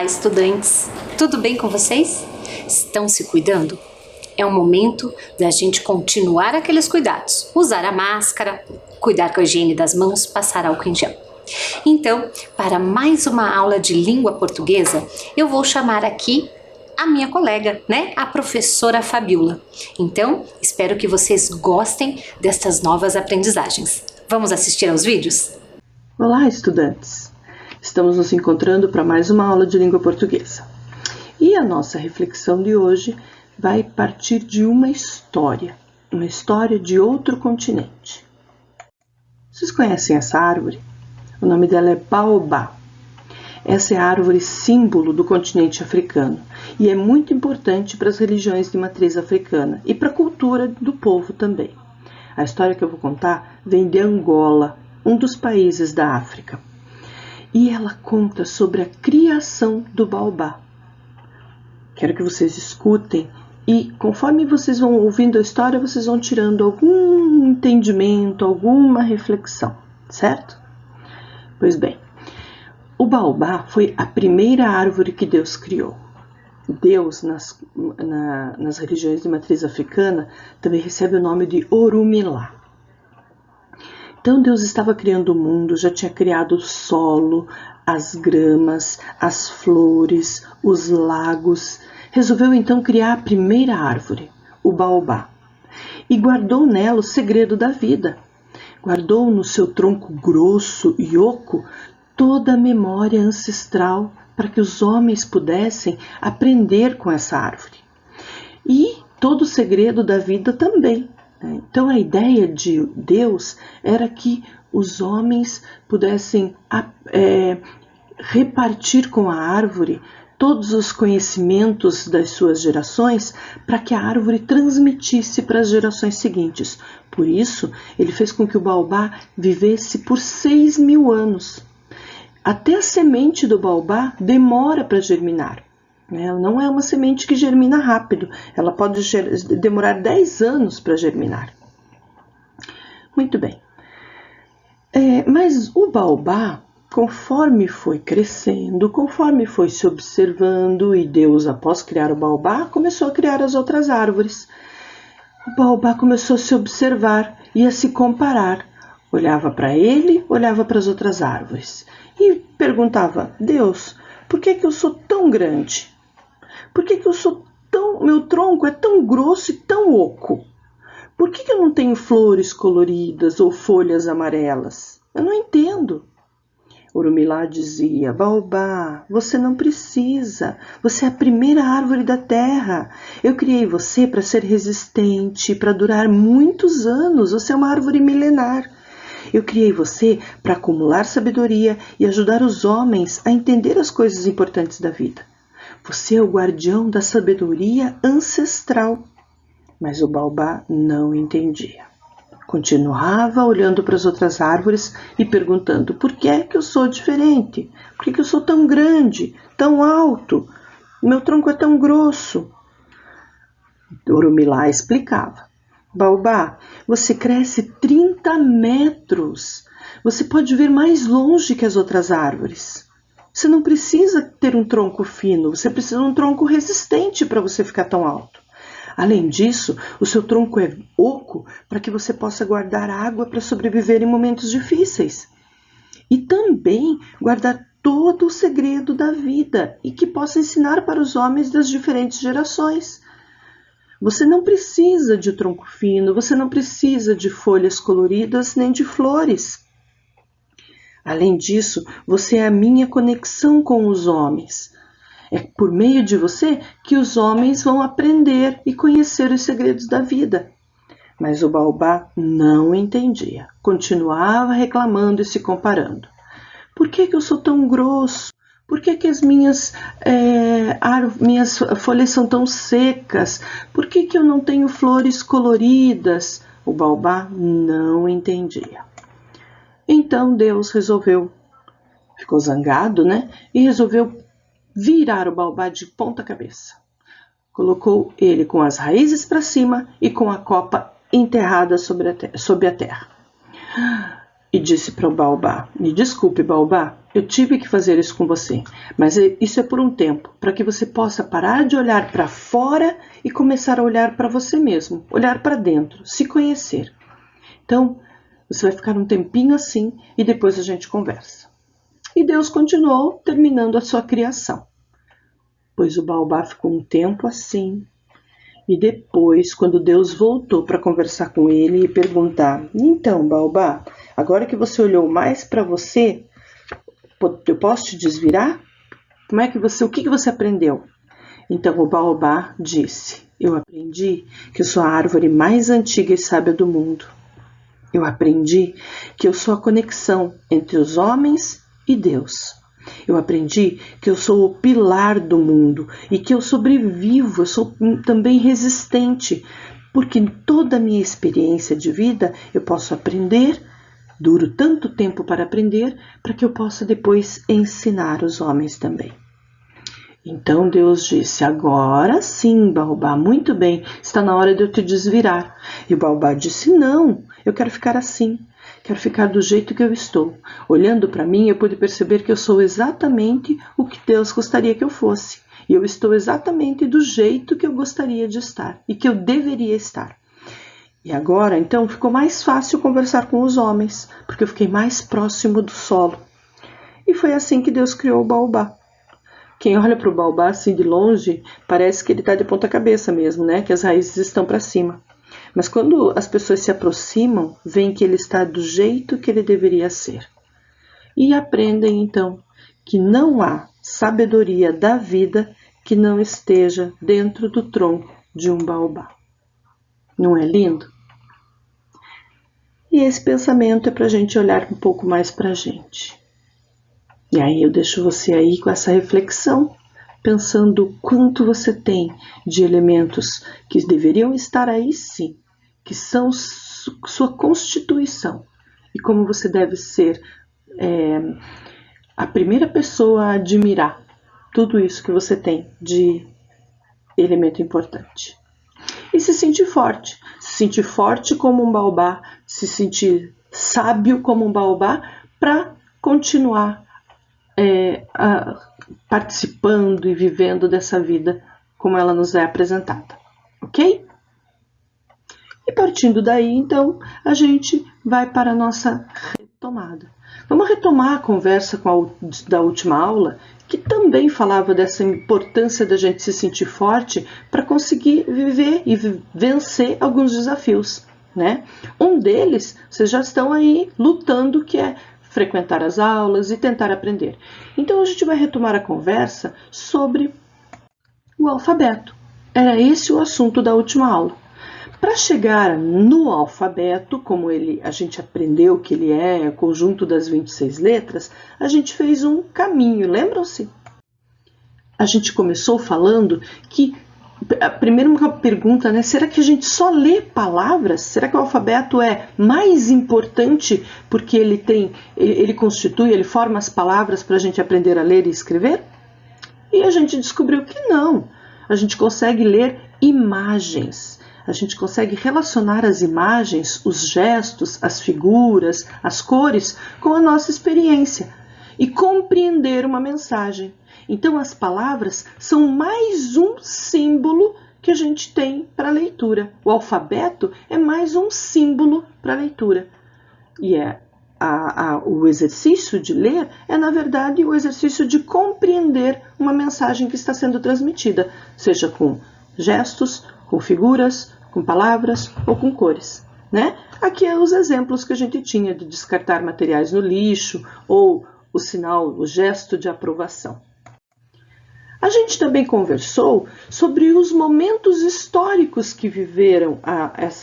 Olá, estudantes! Tudo bem com vocês? Estão se cuidando? É o momento da gente continuar aqueles cuidados. Usar a máscara, cuidar com a higiene das mãos, passar álcool em gel. Então, para mais uma aula de língua portuguesa, eu vou chamar aqui a minha colega, a professora Fabiola. Então, espero que vocês gostem destas novas aprendizagens. Vamos assistir aos vídeos? Olá, estudantes! Estamos nos encontrando para mais uma aula de língua portuguesa. E a nossa reflexão de hoje vai partir de uma história de outro continente. Vocês conhecem essa árvore? O nome dela é baobá. Essa é a árvore símbolo do continente africano e é muito importante para as religiões de matriz africana e para a cultura do povo também. A história que eu vou contar vem de Angola, um dos países da África. E ela conta sobre a criação do baobá. Quero que vocês escutem e, conforme vocês vão ouvindo a história, vocês vão tirando algum entendimento, alguma reflexão, certo? Pois bem, o baobá foi a primeira árvore que Deus criou. Deus, nas religiões de matriz africana, também recebe o nome de Orumilá. Então Deus estava criando o mundo, já tinha criado o solo, as gramas, as flores, os lagos. Resolveu então criar a primeira árvore, o baobá, e guardou nela o segredo da vida. Guardou no seu tronco grosso e oco toda a memória ancestral para que os homens pudessem aprender com essa árvore. E todo o segredo da vida também. Então a ideia de Deus era que os homens pudessem repartir com a árvore todos os conhecimentos das suas gerações para que a árvore transmitisse para as gerações seguintes. Por isso, ele fez com que o baobá vivesse por 6.000 anos. Até a semente do baobá demora para germinar. Ela não é uma semente que germina rápido, ela pode demorar 10 anos para germinar. Muito bem. Mas o baobá, conforme foi crescendo, conforme foi se observando, e Deus, após criar o baobá, começou a criar as outras árvores. O baobá começou a se observar e a se comparar. Olhava para ele, olhava para as outras árvores e perguntava: Deus, por que eu sou tão grande? Por que meu tronco é tão grosso e tão oco? Por que eu não tenho flores coloridas ou folhas amarelas? Eu não entendo. Orumilá dizia: baobá, você não precisa. Você é a primeira árvore da terra. Eu criei você para ser resistente, para durar muitos anos. Você é uma árvore milenar. Eu criei você para acumular sabedoria e ajudar os homens a entender as coisas importantes da vida. Você é o guardião da sabedoria ancestral. Mas o baobá não entendia. Continuava olhando para as outras árvores e perguntando: por que é que eu sou diferente? Por que eu sou tão grande, tão alto? Meu tronco é tão grosso. Orumilá explicava: baobá, você cresce 30 metros. Você pode ver mais longe que as outras árvores. Você não precisa ter um tronco fino, você precisa de um tronco resistente para você ficar tão alto. Além disso, o seu tronco é oco para que você possa guardar água para sobreviver em momentos difíceis. E também guardar todo o segredo da vida e que possa ensinar para os homens das diferentes gerações. Você não precisa de tronco fino, você não precisa de folhas coloridas nem de flores. Além disso, você é a minha conexão com os homens. É por meio de você que os homens vão aprender e conhecer os segredos da vida. Mas o baobá não entendia. Continuava reclamando e se comparando. Por que eu sou tão grosso? Por que as minhas folhas são tão secas? Por que eu não tenho flores coloridas? O baobá não entendia. Então Deus ficou zangado, e resolveu virar o baobá de ponta cabeça. Colocou ele com as raízes para cima e com a copa enterrada sob a terra. e disse para o Baobá: me desculpe, Baobá, eu tive que fazer isso com você, mas isso é por um tempo, para que você possa parar de olhar para fora e começar a olhar para você mesmo, olhar para dentro, se conhecer. Então, você vai ficar um tempinho assim e depois a gente conversa. E Deus continuou terminando a sua criação. Pois o Baobá ficou um tempo assim. E depois, quando Deus voltou para conversar com ele e perguntar: então, Baobá, agora que você olhou mais para você, eu posso te desvirar? O que você aprendeu? Então o Baobá disse: eu aprendi que eu sou a árvore mais antiga e sábia do mundo. Eu aprendi que eu sou a conexão entre os homens e Deus. Eu aprendi que eu sou o pilar do mundo e que eu sobrevivo, eu sou também resistente, porque em toda a minha experiência de vida eu posso aprender, duro tanto tempo para aprender, para que eu possa depois ensinar os homens também. Então Deus disse: agora sim, Baobá, muito bem, está na hora de eu te desvirar. E o Baobá disse: não, eu quero ficar assim. Quero ficar do jeito que eu estou. Olhando para mim, eu pude perceber que eu sou exatamente o que Deus gostaria que eu fosse. E eu estou exatamente do jeito que eu gostaria de estar e que eu deveria estar. E agora, então, ficou mais fácil conversar com os homens, porque eu fiquei mais próximo do solo. E foi assim que Deus criou o Baobá. Quem olha para o Baobá assim de longe, parece que ele está de ponta cabeça mesmo, né? Que as raízes estão para cima. Mas quando as pessoas se aproximam, veem que ele está do jeito que ele deveria ser. E aprendem, então, que não há sabedoria da vida que não esteja dentro do tronco de um baobá. Não é lindo? E esse pensamento é para a gente olhar um pouco mais para a gente. E aí eu deixo você aí com essa reflexão, pensando quanto você tem de elementos que deveriam estar aí sim, que são sua constituição, e como você deve ser a primeira pessoa a admirar tudo isso que você tem de elemento importante. E se sentir forte como um baobá, se sentir sábio como um baobá, para continuar participando e vivendo dessa vida como ela nos é apresentada, ok? E partindo daí, então, a gente vai para a nossa retomada. Vamos retomar a conversa da última aula, que também falava dessa importância da gente se sentir forte para conseguir viver e vencer alguns desafios, né? Um deles, vocês já estão aí lutando, que é frequentar as aulas e tentar aprender. Então a gente vai retomar a conversa sobre o alfabeto. Era esse o assunto da última aula. Para chegar no alfabeto, como a gente aprendeu que ele é o conjunto das 26 letras, a gente fez um caminho, lembram-se? A gente começou falando que, primeiro uma pergunta, né? Será que a gente só lê palavras? Será que o alfabeto é mais importante porque ele constitui, ele forma as palavras para a gente aprender a ler e escrever? E a gente descobriu que não. A gente consegue ler imagens. A gente consegue relacionar as imagens, os gestos, as figuras, as cores com a nossa experiência e compreender uma mensagem. Então as palavras são mais um símbolo que a gente tem para a leitura. O alfabeto é mais um símbolo para a leitura. E o exercício de ler é, na verdade, o exercício de compreender uma mensagem que está sendo transmitida, seja com gestos, com figuras, com palavras ou com cores, né? Aqui é os exemplos que a gente tinha de descartar materiais no lixo ou o sinal, o gesto de aprovação. A gente também conversou sobre os momentos históricos que viveram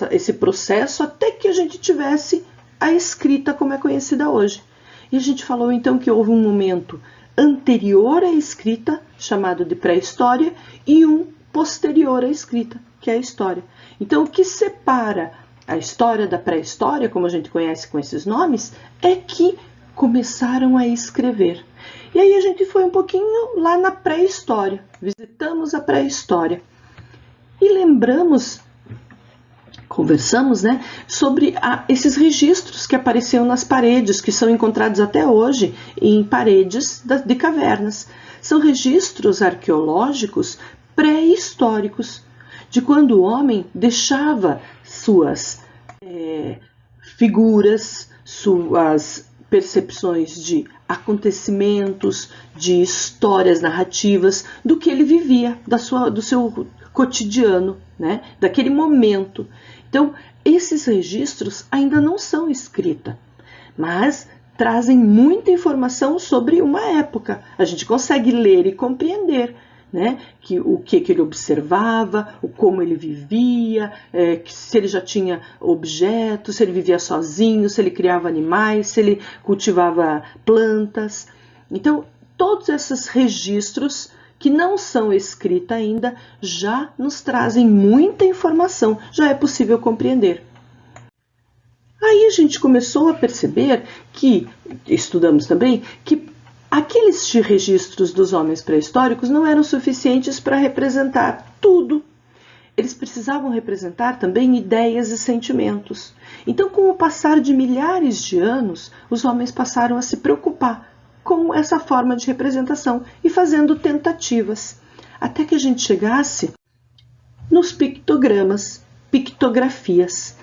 esse processo até que a gente tivesse a escrita como é conhecida hoje. E a gente falou então que houve um momento anterior à escrita, chamado de pré-história, e um posterior à escrita, que é a história. Então, o que separa a história da pré-história, como a gente conhece com esses nomes, é que começaram a escrever. E aí a gente foi um pouquinho lá na pré-história, visitamos a pré-história e lembramos conversamos, né, sobre esses registros que apareciam nas paredes, que são encontrados até hoje em paredes de cavernas. São registros arqueológicos pré-históricos, de quando o homem deixava suas figuras, suas percepções de acontecimentos, de histórias narrativas, do que ele vivia, do seu cotidiano, né, daquele momento. Então, esses registros ainda não são escrita, mas trazem muita informação sobre uma época. A gente consegue ler e compreender, né, o que ele observava, como ele vivia, se ele já tinha objetos, se ele vivia sozinho, se ele criava animais, se ele cultivava plantas. Então, todos esses registros que não são escritos ainda já nos trazem muita informação, já é possível compreender. Aí a gente começou a perceber que, estudamos também, que aqueles registros dos homens pré-históricos não eram suficientes para representar tudo. Eles precisavam representar também ideias e sentimentos. Então, com o passar de milhares de anos, os homens passaram a se preocupar com essa forma de representação e fazendo tentativas, até que a gente chegasse nos pictogramas, pictografias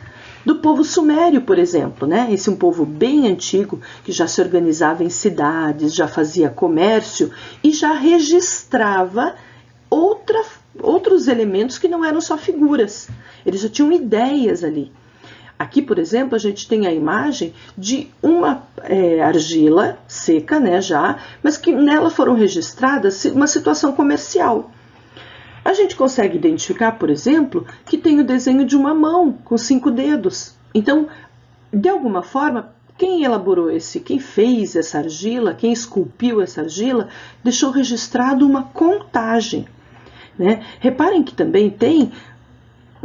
do povo sumério, por exemplo, né? Esse é um povo bem antigo que já se organizava em cidades, já fazia comércio e já registrava outros elementos que não eram só figuras. Eles já tinham ideias ali. Aqui, por exemplo, a gente tem a imagem de uma argila seca, né, já, mas que nela foram registradas uma situação comercial. A gente consegue identificar, por exemplo, que tem o desenho de uma mão com 5 dedos. Então, de alguma forma, quem elaborou quem fez essa argila, quem esculpiu essa argila, deixou registrado uma contagem, né? Reparem que também tem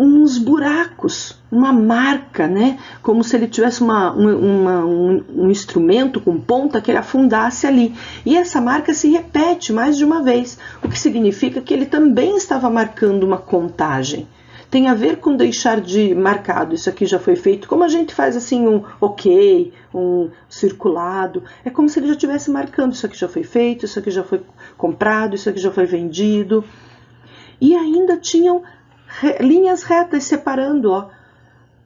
uns buracos, uma marca, né? Como se ele tivesse um instrumento com ponta que ele afundasse ali. E essa marca se repete mais de uma vez, o que significa que ele também estava marcando uma contagem. Tem a ver com deixar de marcado, isso aqui já foi feito, como a gente faz assim um ok, um circulado. É como se ele já estivesse marcando, isso aqui já foi feito, isso aqui já foi comprado, isso aqui já foi vendido. E ainda tinham linhas retas separando, ó.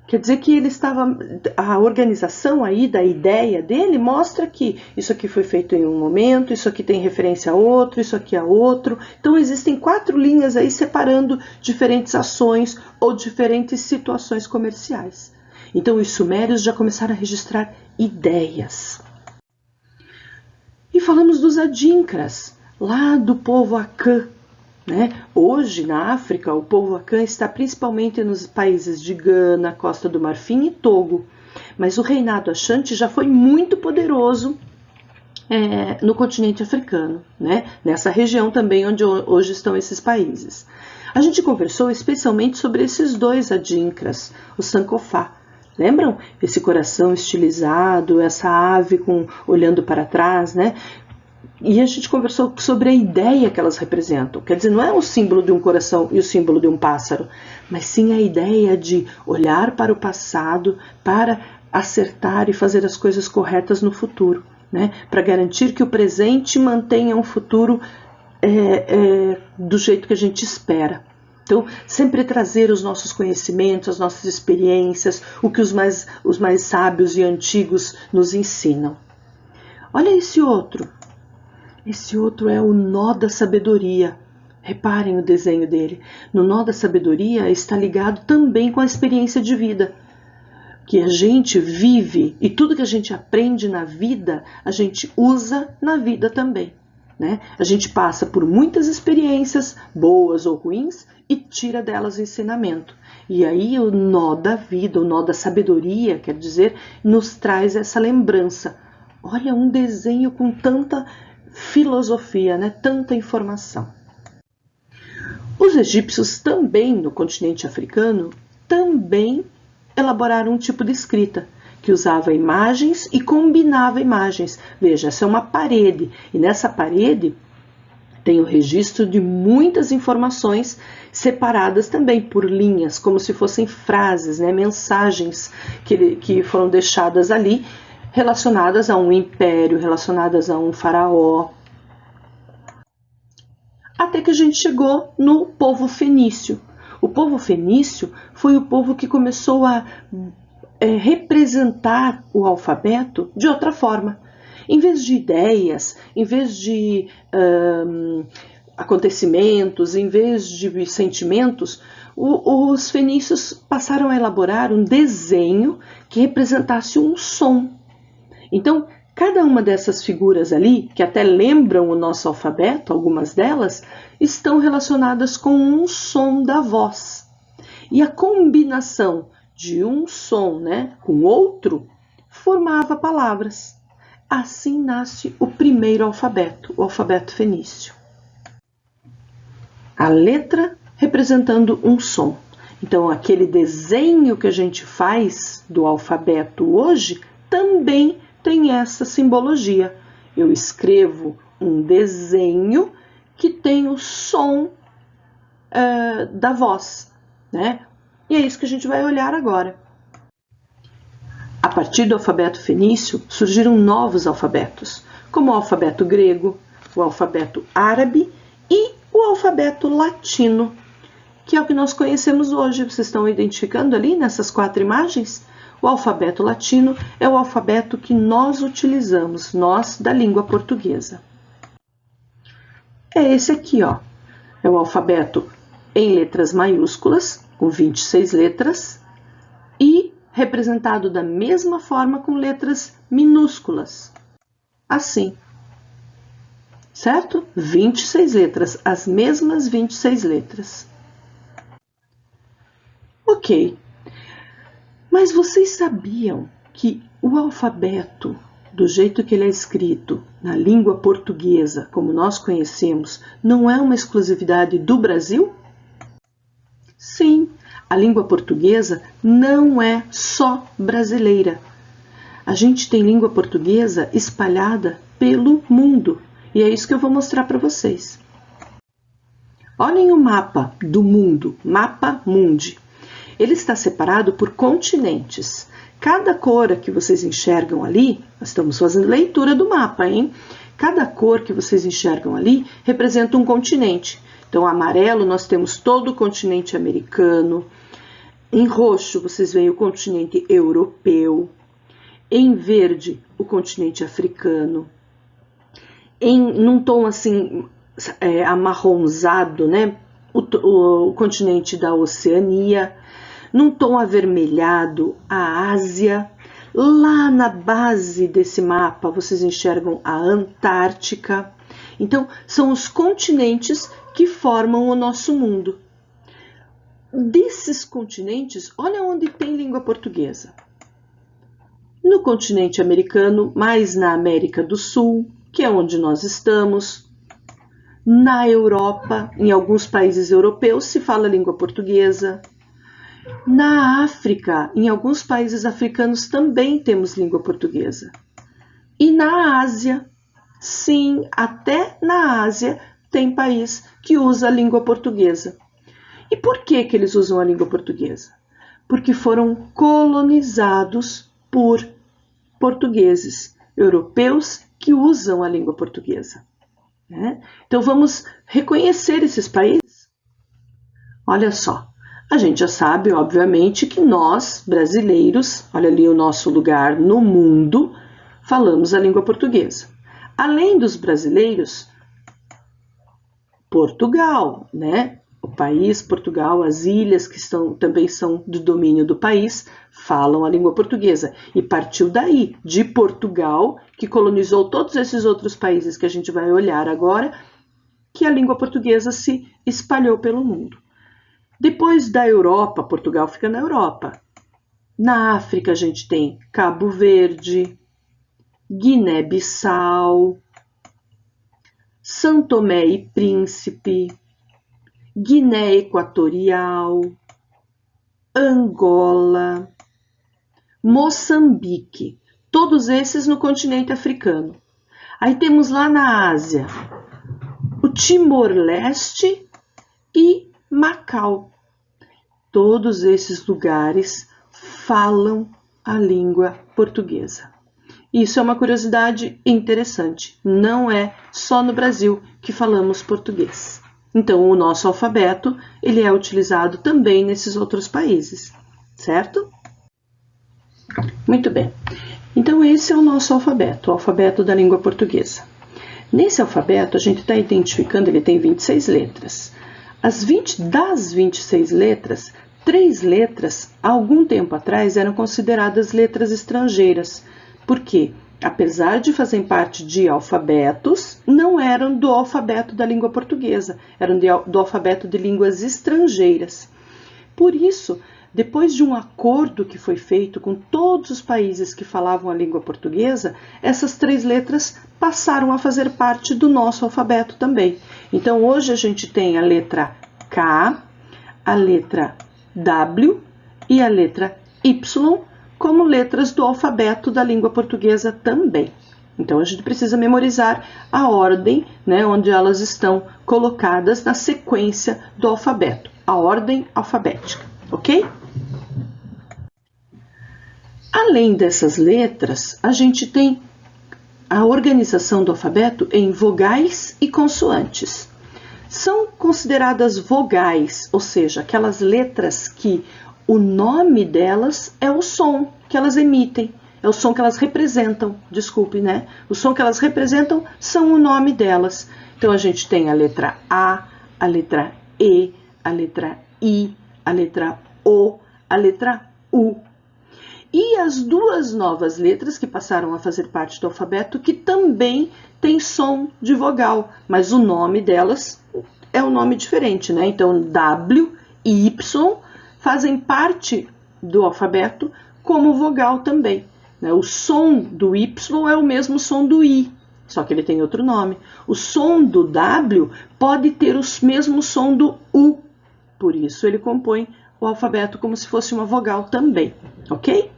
Quer dizer que ele estava, a organização aí da ideia dele mostra que isso aqui foi feito em um momento, isso aqui tem referência a outro, isso aqui a outro. Então existem 4 linhas aí separando diferentes ações ou diferentes situações comerciais. Então os sumérios já começaram a registrar ideias. E falamos dos adinkras, lá do povo Akan. Né? Hoje, na África, o povo Akan está principalmente nos países de Gana, Costa do Marfim e Togo. Mas o reinado Ashanti já foi muito poderoso no continente africano, né? Nessa região também onde hoje estão esses países. A gente conversou especialmente sobre esses 2 adinkras, o Sankofa. Lembram? Esse coração estilizado, essa ave olhando para trás, né? E a gente conversou sobre a ideia que elas representam. Quer dizer, não é o símbolo de um coração e o símbolo de um pássaro, mas sim a ideia de olhar para o passado para acertar e fazer as coisas corretas no futuro, né? Para garantir que o presente mantenha um futuro do jeito que a gente espera. Então, sempre trazer os nossos conhecimentos, as nossas experiências, o que os mais sábios e antigos nos ensinam. Olha esse outro. Esse outro é o nó da sabedoria. Reparem o desenho dele. No nó da sabedoria está ligado também com a experiência de vida, que a gente vive e tudo que a gente aprende na vida, a gente usa na vida também, né? A gente passa por muitas experiências, boas ou ruins, e tira delas ensinamento. E aí o nó da vida, o nó da sabedoria, quer dizer, nos traz essa lembrança. Olha, um desenho com tanta filosofia, né? Tanta informação. Os egípcios também, no continente africano, também elaboraram um tipo de escrita que usava imagens e combinava imagens. Veja, essa é uma parede, e nessa parede Tem o registro de muitas informações separadas também por linhas, como se fossem frases, né, mensagens que foram deixadas ali, relacionadas a um império, relacionadas a um faraó. Até que a gente chegou no povo fenício. O povo fenício foi o povo que começou a representar o alfabeto de outra forma. Em vez de ideias, em vez de acontecimentos, em vez de sentimentos, os fenícios passaram a elaborar um desenho que representasse um som. Então, cada uma dessas figuras ali, que até lembram o nosso alfabeto, algumas delas, estão relacionadas com um som da voz. E a combinação de um som, né, com outro formava palavras. Assim nasce o primeiro alfabeto, o alfabeto fenício. A letra representando um som. Então, aquele desenho que a gente faz do alfabeto hoje também tem essa simbologia. Eu escrevo um desenho que tem o som da voz, né? E é isso que a gente vai olhar agora. A partir do alfabeto fenício, surgiram novos alfabetos, como o alfabeto grego, o alfabeto árabe e o alfabeto latino, que é o que nós conhecemos hoje. Vocês estão identificando ali nessas 4 imagens? O alfabeto latino é o alfabeto que nós utilizamos, nós da língua portuguesa. É esse aqui, ó. É o alfabeto em letras maiúsculas, com 26 letras, e representado da mesma forma com letras minúsculas. Assim. Certo? 26 letras, as mesmas 26 letras. Ok. Mas vocês sabiam que o alfabeto, do jeito que ele é escrito na língua portuguesa, como nós conhecemos, não é uma exclusividade do Brasil? Sim, a língua portuguesa não é só brasileira. A gente tem língua portuguesa espalhada pelo mundo, e é isso que eu vou mostrar para vocês. Olhem o mapa do mundo, Mapa Mundi. Ele está separado por continentes. Cada cor que vocês enxergam ali, nós estamos fazendo leitura do mapa, hein? Cada cor que vocês enxergam ali representa um continente. Então, amarelo nós temos todo o continente americano. Em roxo vocês veem o continente europeu. Em verde, o continente africano. Num tom assim amarronzado, né? O continente da Oceania. Num tom avermelhado, a Ásia. Lá na base desse mapa, vocês enxergam a Antártica. Então, são os continentes que formam o nosso mundo. Desses continentes, olha onde tem língua portuguesa. No continente americano, mais na América do Sul, que é onde nós estamos. Na Europa, em alguns países europeus, se fala língua portuguesa. Na África, em alguns países africanos também temos língua portuguesa. E na Ásia, sim, até na Ásia tem país que usa a língua portuguesa. E por que eles usam a língua portuguesa? Porque foram colonizados por portugueses, europeus que usam a língua portuguesa. Né? Então vamos reconhecer esses países? Olha só. A gente já sabe, obviamente, que nós, brasileiros, olha ali o nosso lugar no mundo, falamos a língua portuguesa. Além dos brasileiros, Portugal, né? O país Portugal, as ilhas que também são do domínio do país, falam a língua portuguesa. E partiu daí, de Portugal, que colonizou todos esses outros países que a gente vai olhar agora, que a língua portuguesa se espalhou pelo mundo. Depois da Europa, Portugal fica na Europa. Na África a gente tem Cabo Verde, Guiné-Bissau, São Tomé e Príncipe, Guiné Equatorial, Angola, Moçambique, todos esses no continente africano. Aí temos lá na Ásia o Timor-Leste e Macau. Todos esses lugares falam a língua portuguesa. Isso é uma curiosidade interessante. Não é só no Brasil que falamos português. Então, o nosso alfabeto ele é utilizado também nesses outros países, certo? Muito bem. Então, esse é o nosso alfabeto, o alfabeto da língua portuguesa. Nesse alfabeto, a gente está identificando, ele tem 26 letras. Das 26 letras, 3 letras, há algum tempo atrás, eram consideradas letras estrangeiras. Por quê? Apesar de fazerem parte de alfabetos, não eram do alfabeto da língua portuguesa, eram do alfabeto de línguas estrangeiras. Por isso, depois de um acordo que foi feito com todos os países que falavam a língua portuguesa, essas 3 letras passaram a fazer parte do nosso alfabeto também. Então, hoje a gente tem a letra K, a letra W e a letra Y como letras do alfabeto da língua portuguesa também. Então, a gente precisa memorizar a ordem, né, onde elas estão colocadas na sequência do alfabeto, a ordem alfabética, ok? Além dessas letras, a gente tem a organização do alfabeto em vogais e consoantes. São consideradas vogais, ou seja, aquelas letras que o nome delas é o som que elas emitem, é o som que elas representam, desculpe, né? O som que elas representam são o nome delas. Então, a gente tem a letra A, a letra E, a letra I, a letra O, a letra U. E as 2 novas letras que passaram a fazer parte do alfabeto, que também tem som de vogal, mas o nome delas é um nome diferente, né? Então, W e Y fazem parte do alfabeto como vogal também, né? O som do Y é o mesmo som do I, só que ele tem outro nome. O som do W pode ter o mesmo som do U, por isso ele compõe o alfabeto como se fosse uma vogal também, ok?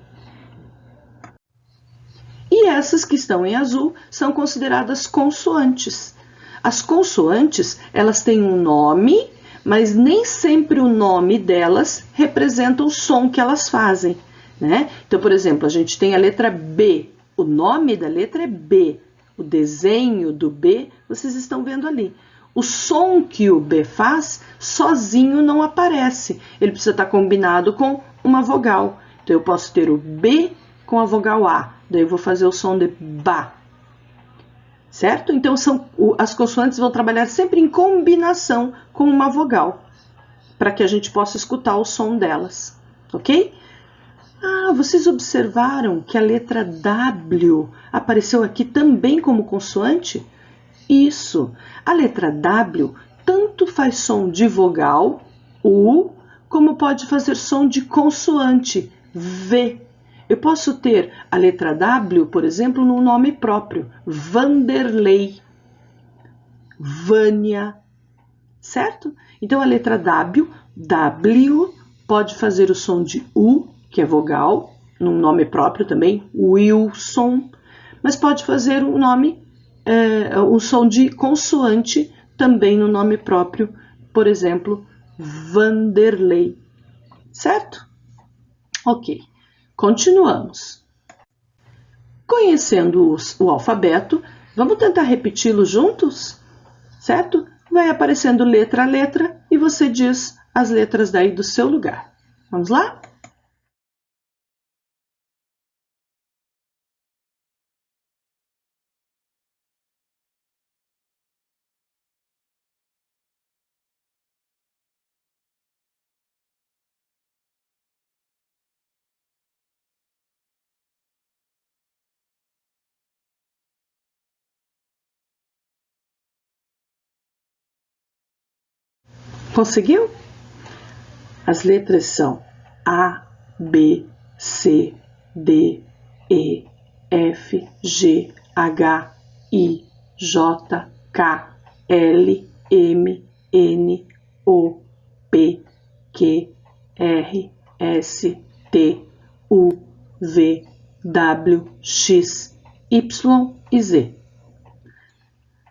E essas que estão em azul são consideradas consoantes. As consoantes, elas têm um nome, mas nem sempre o nome delas representa o som que elas fazem, né? Então, por exemplo, a gente tem a letra B. O nome da letra é B. O desenho do B, vocês estão vendo ali. O som que o B faz, sozinho não aparece. Ele precisa estar combinado com uma vogal. Então, eu posso ter o B com a vogal A. Daí eu vou fazer o som de BA. Certo? Então, as consoantes vão trabalhar sempre em combinação com uma vogal, para que a gente possa escutar o som delas, ok? Ah, vocês observaram que a letra W apareceu aqui também como consoante? Isso! A letra W tanto faz som de vogal, U, como pode fazer som de consoante, V. Eu posso ter a letra W, por exemplo, no nome próprio, Vanderlei, Vânia, certo? Então, a letra W pode fazer o som de U, que é vogal, num nome próprio também, Wilson, mas pode fazer um som de consoante também no nome próprio, por exemplo, Vanderlei, certo? Ok. Continuamos. Conhecendo o alfabeto, vamos tentar repeti-lo juntos? Certo? Vai aparecendo letra a letra e você diz as letras daí do seu lugar. Vamos lá? Conseguiu? As letras são A, B, C, D, E, F, G, H, I, J, K, L, M, N, O, P, Q, R, S, T, U, V, W, X, Y e Z.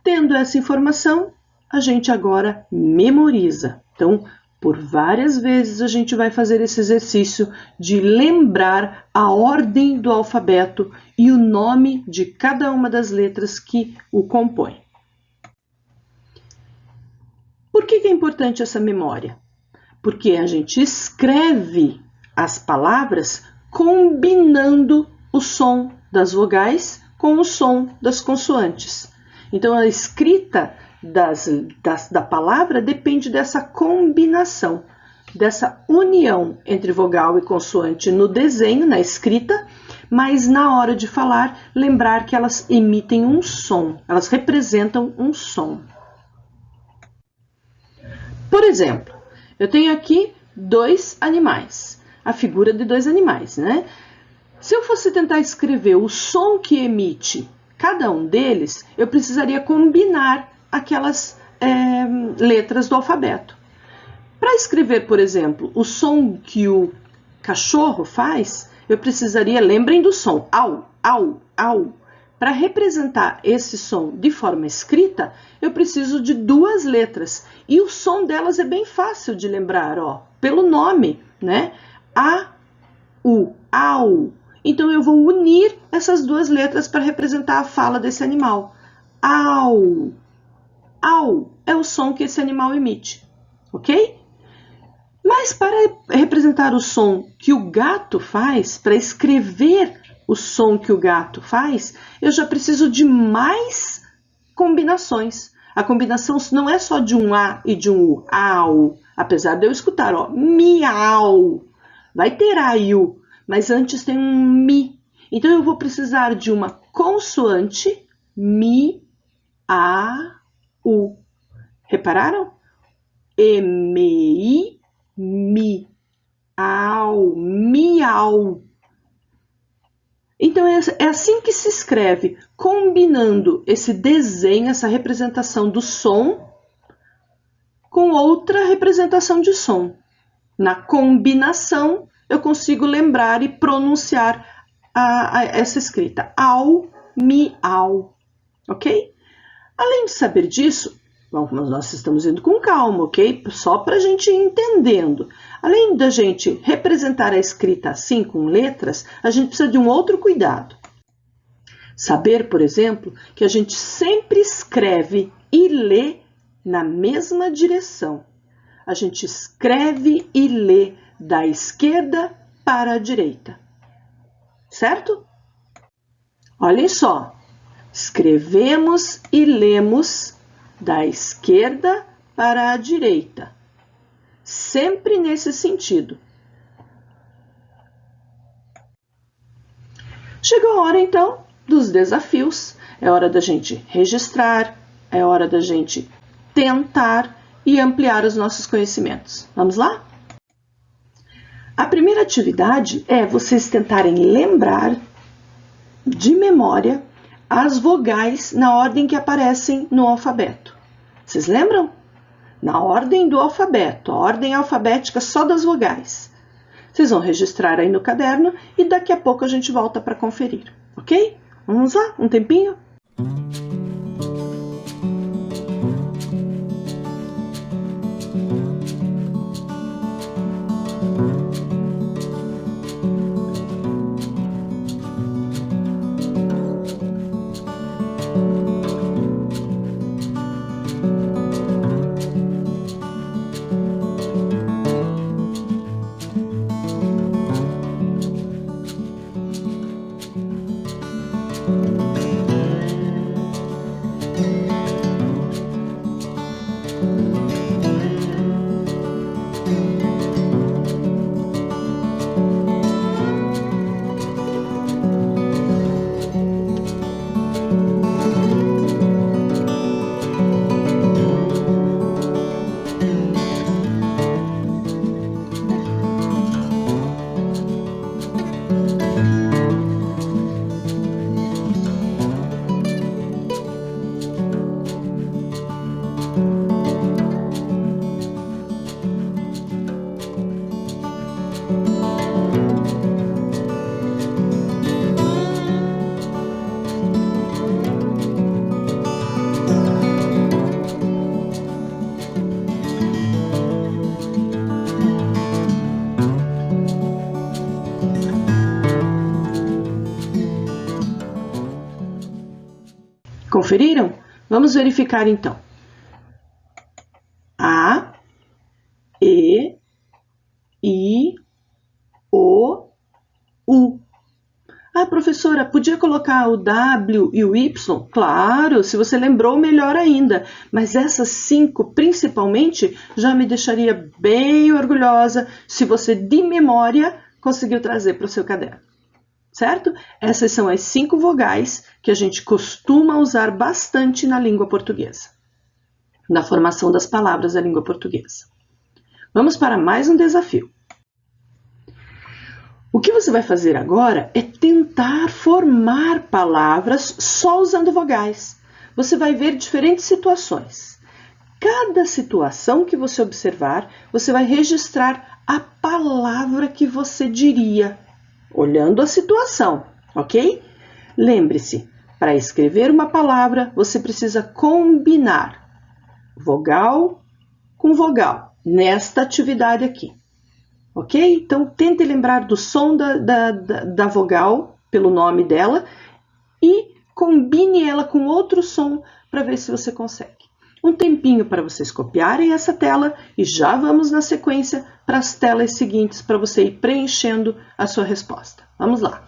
Tendo essa informação, a gente agora memoriza. Então, por várias vezes a gente vai fazer esse exercício de lembrar a ordem do alfabeto e o nome de cada uma das letras que o compõem. Por que é importante essa memória? Porque a gente escreve as palavras combinando o som das vogais com o som das consoantes. Então, a escrita da palavra depende dessa combinação, dessa união entre vogal e consoante no desenho, na escrita, mas na hora de falar, lembrar que elas emitem um som, elas representam um som. Por exemplo, eu tenho aqui dois animais, a figura de dois animais, né? Se eu fosse tentar escrever o som que emite cada um deles, eu precisaria combinar aquelas letras do alfabeto. Para escrever, por exemplo, o som que o cachorro faz, eu precisaria, lembrem do som, au, au, au. Para representar esse som de forma escrita, eu preciso de duas letras. E o som delas é bem fácil de lembrar, ó, pelo nome, né? A, U, au. Então, eu vou unir essas duas letras para representar a fala desse animal. Au, au é o som que esse animal emite, ok? Mas para representar o som que o gato faz, para escrever o som que o gato faz, eu já preciso de mais combinações. A combinação não é só de um A e de um U, au, apesar de eu escutar, ó, miau, vai ter A e U, mas antes tem um mi. Então, eu vou precisar de uma consoante, mi, a, u. Repararam? M-I, mi, au, miau. Então, é assim que se escreve, combinando esse desenho, essa representação do som com outra representação de som. Na combinação, eu consigo lembrar e pronunciar essa escrita. Au, miau. Ok? Além de saber disso, bom, nós estamos indo com calma, ok? Só para a gente ir entendendo. Além da gente representar a escrita assim, com letras, a gente precisa de um outro cuidado. Saber, por exemplo, que a gente sempre escreve e lê na mesma direção. A gente escreve e lê da esquerda para a direita. Certo? Olhem só. Escrevemos e lemos da esquerda para a direita. Sempre nesse sentido. Chegou a hora, então, dos desafios. É hora da gente registrar, é hora da gente tentar e ampliar os nossos conhecimentos. Vamos lá? A primeira atividade é vocês tentarem lembrar de memória as vogais na ordem que aparecem no alfabeto. Vocês lembram? Na ordem do alfabeto, a ordem alfabética só das vogais. Vocês vão registrar aí no caderno e daqui a pouco a gente volta para conferir, ok? Vamos lá? Um tempinho? Conferiram? Vamos verificar então. A, E, I, O, U. Ah, professora, podia colocar o W e o Y? Claro, se você lembrou, melhor ainda. Mas essas 5, principalmente, já me deixaria bem orgulhosa se você, de memória, conseguiu trazer para o seu caderno. Certo? Essas são as 5 vogais que a gente costuma usar bastante na língua portuguesa, na formação das palavras da língua portuguesa. Vamos para mais um desafio. O que você vai fazer agora é tentar formar palavras só usando vogais. Você vai ver diferentes situações. Cada situação que você observar, você vai registrar a palavra que você diria, olhando a situação, ok? Lembre-se, para escrever uma palavra, você precisa combinar vogal com vogal, nesta atividade aqui. Ok? Então, tente lembrar do som da vogal, pelo nome dela, e combine ela com outro som para ver se você consegue. Um tempinho para vocês copiarem essa tela e já vamos na sequência para as telas seguintes para você ir preenchendo a sua resposta. Vamos lá!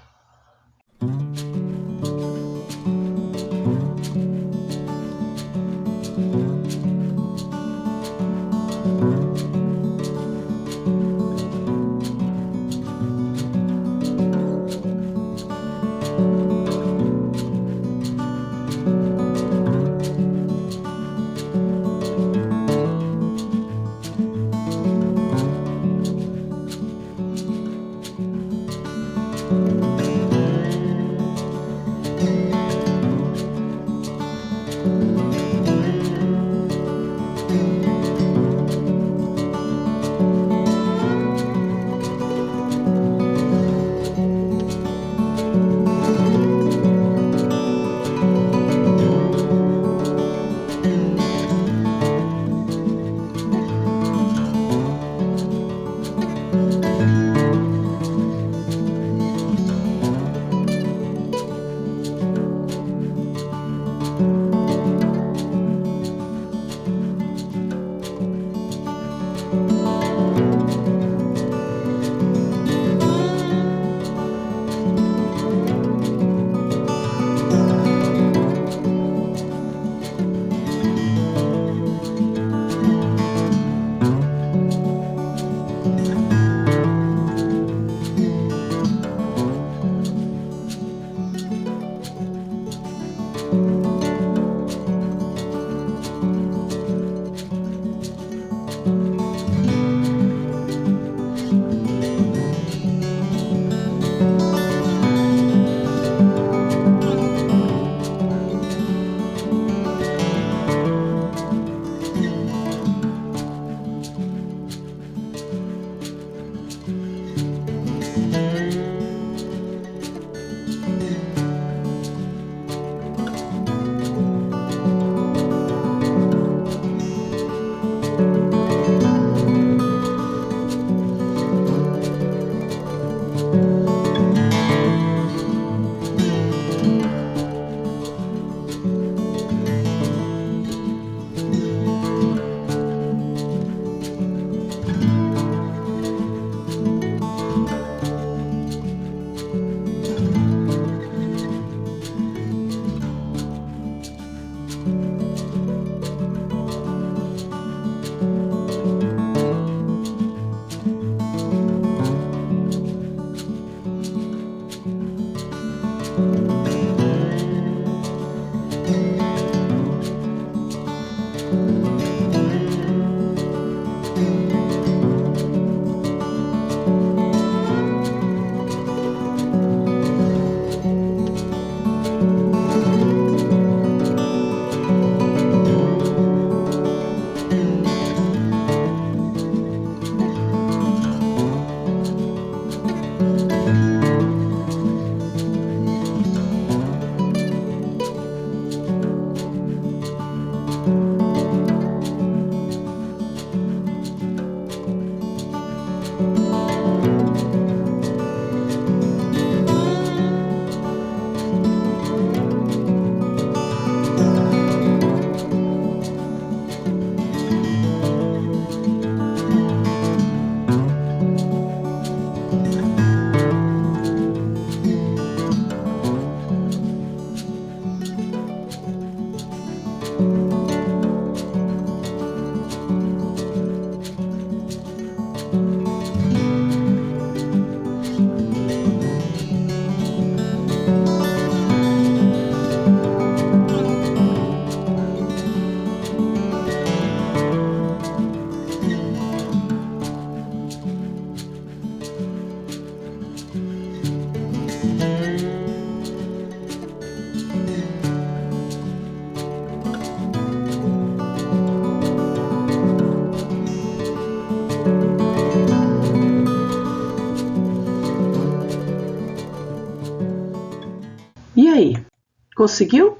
Conseguiu?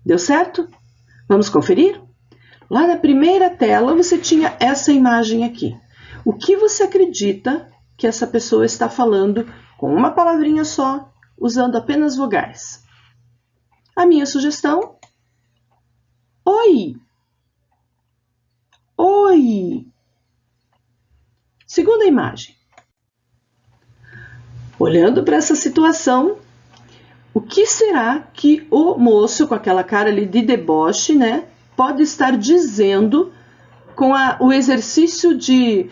Deu certo? Vamos conferir? Lá na primeira tela você tinha essa imagem aqui. O que você acredita que essa pessoa está falando com uma palavrinha só, usando apenas vogais? A minha sugestão: oi. Oi. Segunda imagem. Olhando para essa situação, o que será que o moço, com aquela cara ali de deboche, né, pode estar dizendo com o exercício de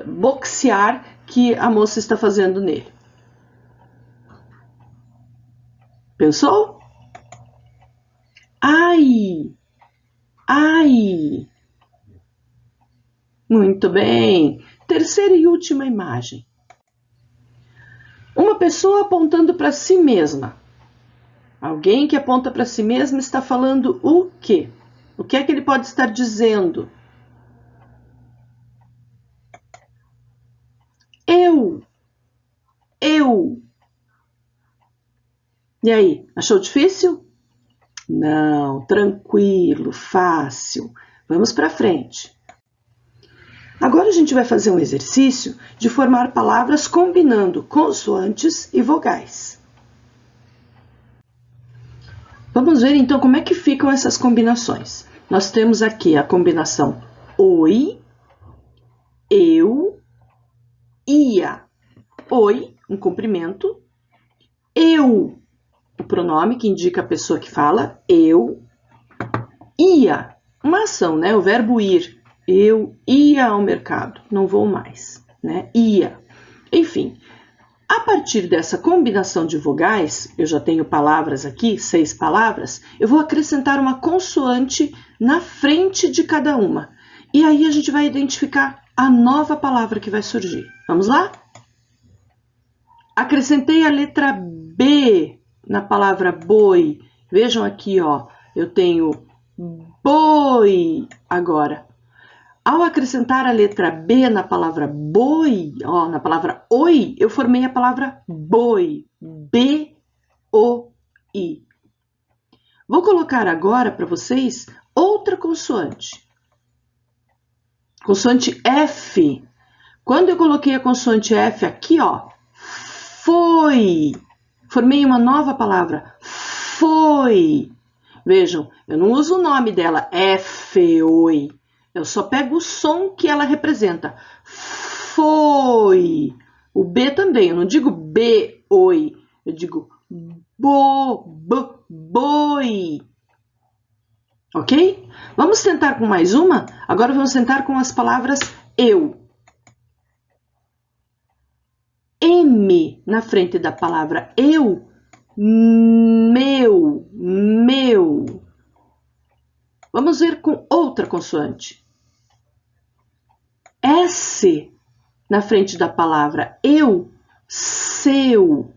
boxear que a moça está fazendo nele? Pensou? Ai! Ai! Muito bem! Terceira e última imagem. Uma pessoa apontando para si mesma. Alguém que aponta para si mesmo está falando o quê? O que é que ele pode estar dizendo? Eu. E aí, achou difícil? Não, tranquilo, fácil. Vamos para frente. Agora a gente vai fazer um exercício de formar palavras combinando consoantes e vogais. Vamos ver então como é que ficam essas combinações. Nós temos aqui a combinação oi, eu, ia. Oi, um cumprimento. Eu, o pronome que indica a pessoa que fala, eu. Ia, uma ação, né? O verbo ir. Eu ia ao mercado, não vou mais, né? Ia. Enfim, a partir dessa combinação de vogais, eu já tenho palavras aqui, 6 palavras, eu vou acrescentar uma consoante na frente de cada uma. E aí a gente vai identificar a nova palavra que vai surgir. Vamos lá? Acrescentei a letra B na palavra boi. Vejam aqui, ó, eu tenho boi agora. Ao acrescentar a letra B na palavra boi, ó, na palavra oi, eu formei a palavra boi. B-O-I. Vou colocar agora para vocês outra consoante. Consoante F. Quando eu coloquei a consoante F aqui, ó, foi. Formei uma nova palavra. Foi. Vejam, eu não uso o nome dela, F-oi. Eu só pego o som que ela representa. Foi. O B também. Eu não digo B-oi. Eu digo boi. Ok? Vamos tentar com mais uma? Agora vamos tentar com as palavras eu. M na frente da palavra eu. Meu. Vamos ver com outra consoante. S na frente da palavra eu, seu.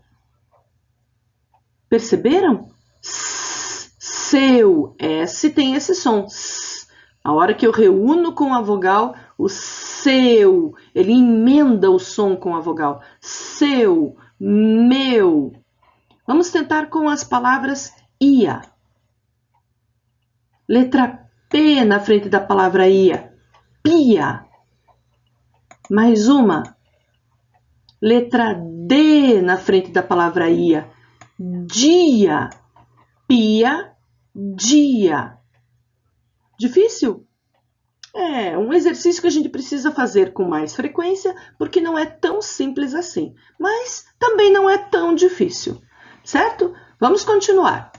Perceberam? Seu. S tem esse som. A hora que eu reúno com a vogal, o seu, ele emenda o som com a vogal. Seu, meu. Vamos tentar com as palavras ia. Letra P na frente da palavra ia. Pia. Mais uma. Letra D na frente da palavra ia. Dia. Pia, dia. Difícil? É um exercício que a gente precisa fazer com mais frequência, porque não é tão simples assim. Mas também não é tão difícil, certo? Vamos continuar.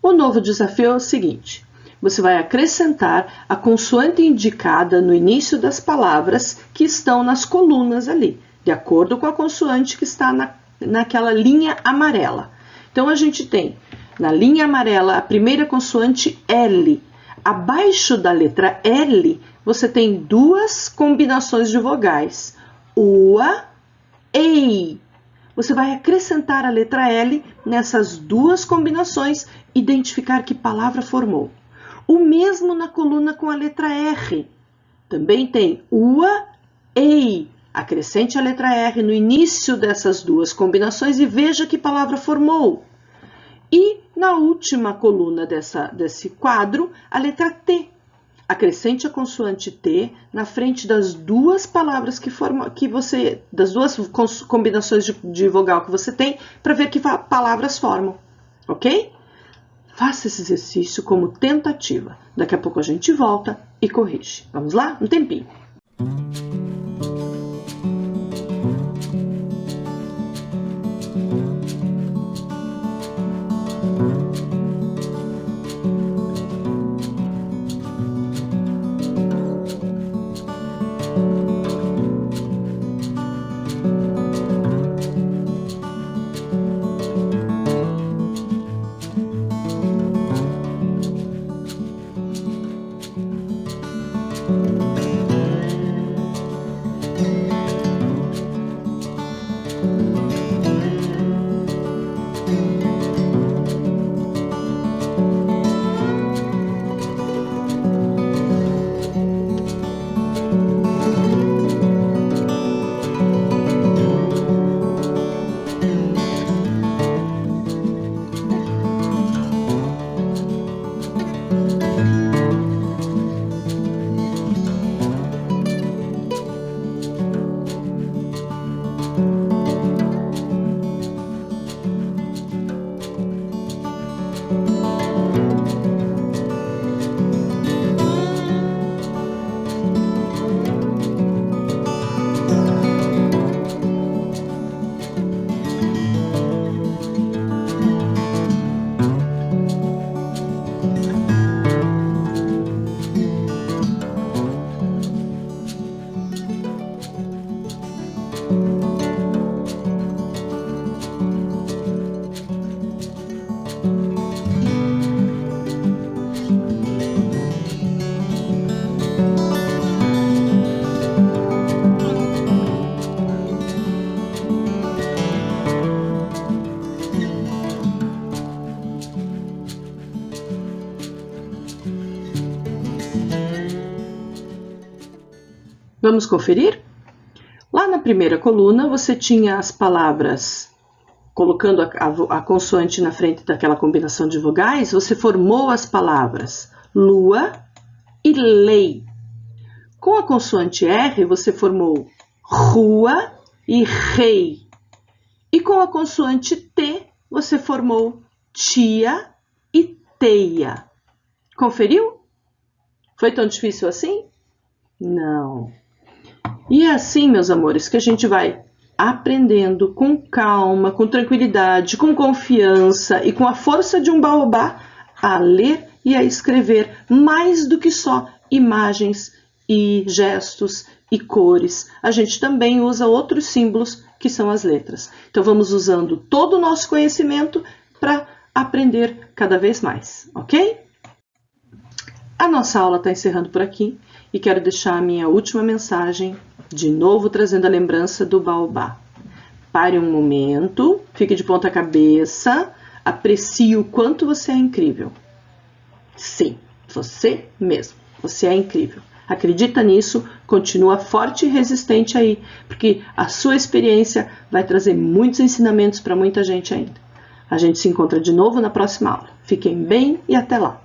O novo desafio é o seguinte. Você vai acrescentar a consoante indicada no início das palavras que estão nas colunas ali, de acordo com a consoante que está naquela linha amarela. Então, a gente tem na linha amarela a primeira consoante L. Abaixo da letra L, você tem duas combinações de vogais, ua, ei. Você vai acrescentar a letra L nessas duas combinações, identificar que palavra formou. O mesmo na coluna com a letra R. Também tem ua, ei. Acrescente a letra R no início dessas duas combinações e veja que palavra formou. E na última coluna desse quadro, a letra T. Acrescente a consoante T na frente das duas palavras das duas combinações de vogal que você tem, para ver que palavras formam, ok? Faça esse exercício como tentativa. Daqui a pouco a gente volta e corrige. Vamos lá? Um tempinho. Vamos conferir? Lá na primeira coluna, você tinha as palavras, colocando a consoante na frente daquela combinação de vogais, você formou as palavras lua e lei. Com a consoante R, você formou rua e rei. E com a consoante T, você formou tia e teia. Conferiu? Foi tão difícil assim? Não. E é assim, meus amores, que a gente vai aprendendo com calma, com tranquilidade, com confiança e com a força de um baobá a ler e a escrever mais do que só imagens e gestos e cores. A gente também usa outros símbolos que são as letras. Então vamos usando todo o nosso conhecimento para aprender cada vez mais, ok? A nossa aula está encerrando por aqui e quero deixar a minha última mensagem, de novo trazendo a lembrança do baobá. Pare um momento, fique de ponta cabeça, aprecie o quanto você é incrível. Sim, você mesmo, você é incrível. Acredita nisso, continua forte e resistente aí, porque a sua experiência vai trazer muitos ensinamentos para muita gente ainda. A gente se encontra de novo na próxima aula. Fiquem bem e até lá!